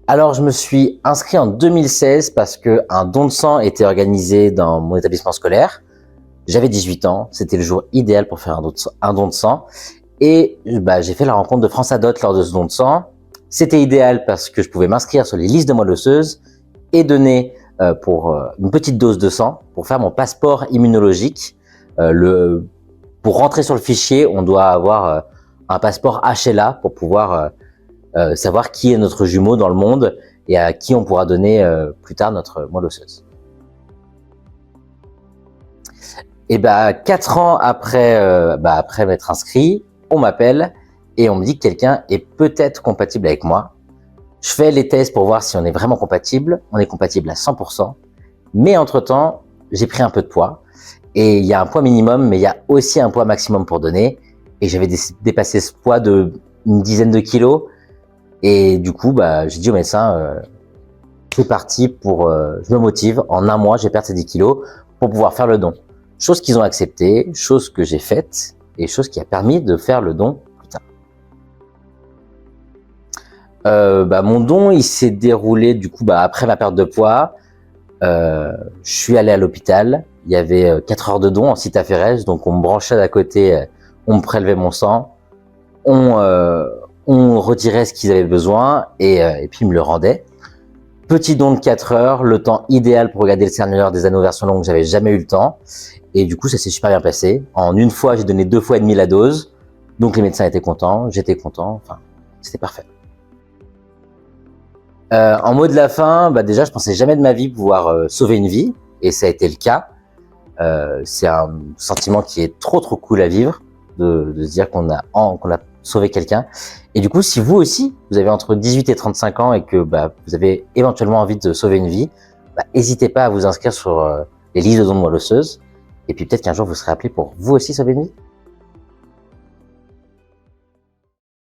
Alors, je me suis inscrit en 2016 parce qu'un don de sang était organisé dans mon établissement scolaire. J'avais 18 ans, c'était le jour idéal pour faire un don de sang. Et j'ai fait la rencontre de France Adot lors de ce don de sang. C'était idéal parce que je pouvais m'inscrire sur les listes de moelle osseuse et donner pour une petite dose de sang pour faire mon passeport immunologique. Pour rentrer sur le fichier, on doit avoir un passeport HLA pour pouvoir savoir qui est notre jumeau dans le monde et à qui on pourra donner plus tard notre moelle osseuse. Et 4 ans après m'être inscrit, on m'appelle et on me dit que quelqu'un est peut-être compatible avec moi. Je fais les tests pour voir si on est vraiment compatible. On est compatible à 100%. Mais entre-temps, j'ai pris un peu de poids. Et il y a un poids minimum, mais il y a aussi un poids maximum pour donner. Et j'avais dépassé ce poids de une dizaine de kilos. Et du coup, j'ai dit au médecin, c'est parti pour, je me motive. En un mois, j'ai perdu ces 10 kilos pour pouvoir faire le don. Chose qu'ils ont acceptée, chose que j'ai faite et chose qui a permis de faire le don plus tard. Mon don, il s'est déroulé du coup après ma perte de poids. Je suis allé à l'hôpital. Il y avait 4 heures de don en site Aférès, donc on me branchait d'à côté, on me prélevait mon sang, on retirait ce qu'ils avaient besoin et puis ils me le rendaient. Petit don de 4 heures, le temps idéal pour regarder le Seigneur des Anneaux version longue, j'avais jamais eu le temps. Et du coup, ça s'est super bien passé. En une fois, j'ai donné 2 fois et demi la dose. Donc les médecins étaient contents, j'étais content, enfin, c'était parfait. En mot de la fin, déjà, je pensais jamais de ma vie pouvoir sauver une vie, et ça a été le cas. C'est un sentiment qui est trop cool à vivre, de se dire qu'on a sauvé quelqu'un. Et du coup, si vous aussi, vous avez entre 18 et 35 ans et que vous avez éventuellement envie de sauver une vie, n'hésitez pas à vous inscrire sur les listes de dons de moelle osseuse. Et puis peut-être qu'un jour, vous serez appelé pour vous aussi sauver une vie.